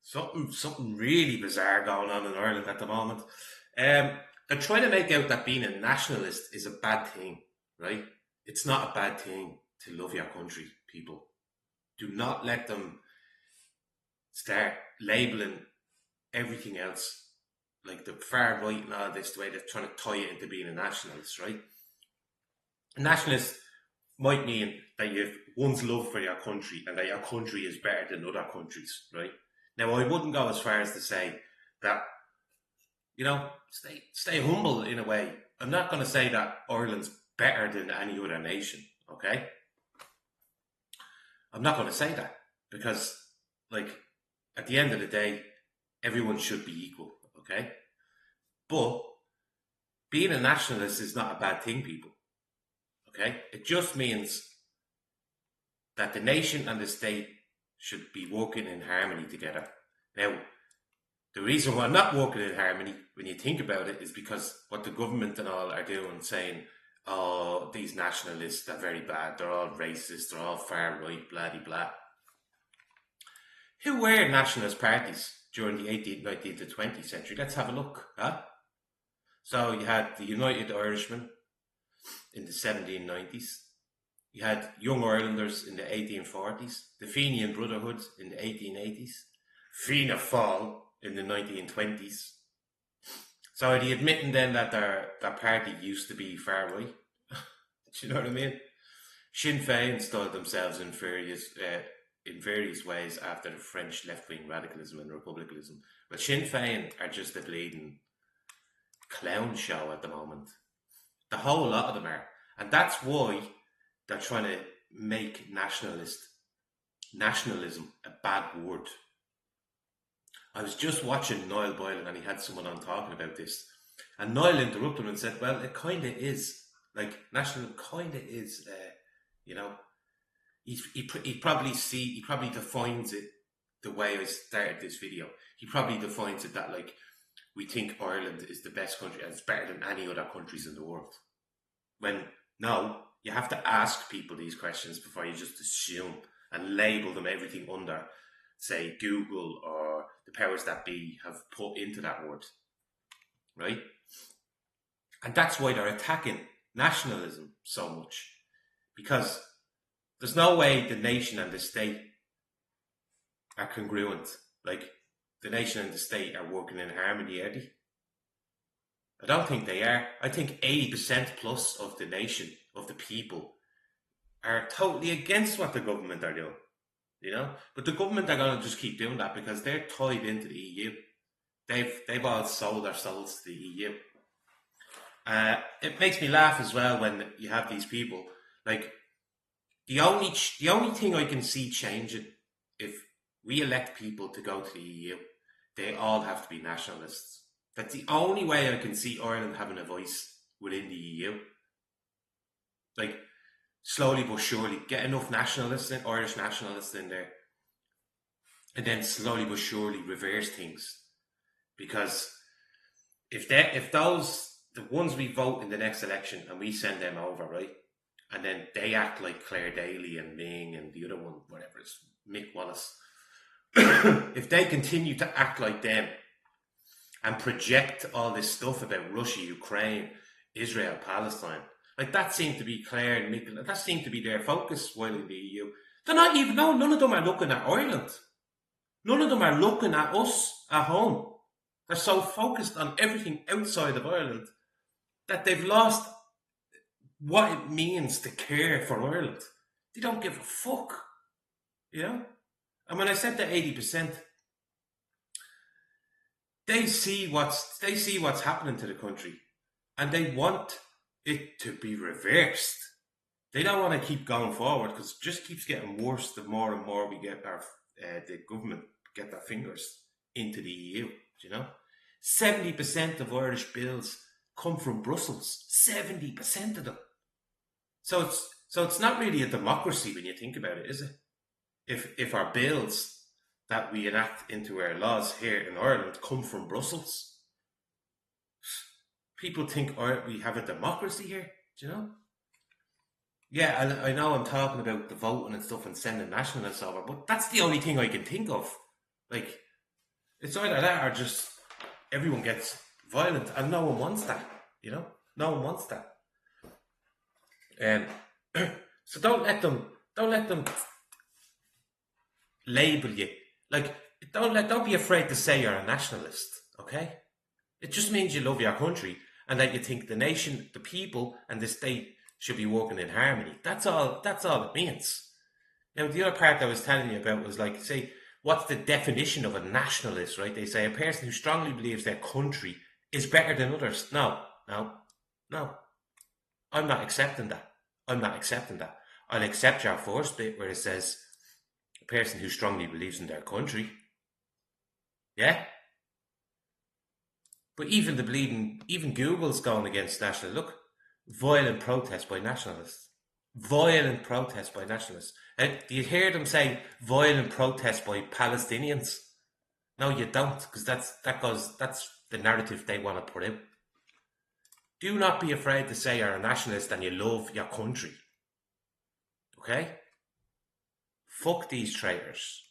Something really bizarre going on in Ireland at the moment. They're trying to make out that being a nationalist is a bad thing, right? It's not a bad thing to love your country, people. Do not let them start labeling everything else, like the far right and all this, the way they're trying to tie it into being a nationalist, right? A nationalist might mean that you have one's love for your country and that your country is better than other countries, right? Now, I wouldn't go as far as to say that, stay humble in a way. I'm not going to say that Ireland's better than any other nation, okay? I'm not going to say that because, like, at the end of the day, everyone should be equal, okay? But being a nationalist is not a bad thing, people, okay? It just means that the nation and the state should be working in harmony together. Now, the reason why I'm not working in harmony, when you think about it, is because what the government and all are doing, saying, oh, these nationalists are very bad, they're all racist, they're all far right, blah, blah, blah. Who were nationalist parties during the 18th, 19th, and 20th century? Let's have a look. Huh? So you had the United Irishmen in the 1790s. You had Young Irelanders in the 1840s, the Fenian Brotherhood in the 1880s, Fianna Fáil in the 1920s. So are they admitting then that their party used to be far right? Do you know what I mean? Sinn Féin installed themselves in various ways after the French left-wing radicalism and republicanism. But Sinn Féin are just a bleeding clown show at the moment. The whole lot of them are. And that's why they're trying to make nationalism a bad word. I was just watching Niall Boylan and he had someone on talking about this. And Niall interrupted him and said, well, it kind of is. Like, nationalism kind of is, he probably defines it the way I started this video. He probably defines it that, like, we think Ireland is the best country and it's better than any other countries in the world. When, no, you have to ask people these questions before you just assume and label them everything under, say, Google or the powers that be have put into that word, right? And that's why they're attacking nationalism so much, because there's no way the nation and the state are congruent. Like, the nation and the state are working in harmony, are they? I don't think they are. I think 80% plus of the nation, of the people, are totally against what the government are doing. But the government are going to just keep doing that because they're tied into the EU. They've all sold their souls to the EU. It makes me laugh as well when you have these people. Like, the only thing I can see changing, if we elect people to go to the EU, they all have to be nationalists. That's the only way I can see Ireland having a voice within the EU. Like, slowly but surely, get enough Irish nationalists in there, and then slowly but surely reverse things. Because if the ones we vote in the next election and we send them over, right, and then they act like Claire Daly and Ming and the other one, whatever it's Mick Wallace, if they continue to act like them and project all this stuff about Russia, Ukraine, Israel, Palestine, like, that seemed to be Claire and Mick, that seemed to be their focus while in the EU. They're not even, no, none of them are looking at Ireland. None of them are looking at us at home. They're so focused on everything outside of Ireland that they've lost what it means to care for Ireland. They don't give a fuck, And when I said that 80%, they see what's happening to the country, and they want it to be reversed. They don't want to keep going forward because it just keeps getting worse the more and more we get the government get their fingers into the EU. 70% of Irish bills come from Brussels. 70% of them. So it's not really a democracy when you think about it, is it? If our bills that we enact into our laws here in Ireland come from Brussels, people think we have a democracy here. Do you know? Yeah, I know I'm talking about the voting and stuff and sending nationalists over, but that's the only thing I can think of. Like, It's either that or just everyone gets violent, and no one wants that. You know, no one wants that. Um, so don't let them label you. Like, don't be afraid to say you're a nationalist. Okay, it just means you love your country and that you think the nation, the people, and the state should be working in harmony. That's all. That's all it means. Now, the other part I was telling you about was like, say, what's the definition of a nationalist, right? They say a person who strongly believes their country is better than others. No, no, no. I'm not accepting that. I'm not accepting that. I'll accept your first bit where it says a person who strongly believes in their country. Yeah? But even the bleeding, even Google's going against national. Look, violent protest by nationalists. Violent protest by nationalists. Do you hear them say violent protest by Palestinians? No, you don't, because that's the narrative they want to put out. Do not be afraid to say you're a nationalist and you love your country. Okay? Fuck these traitors.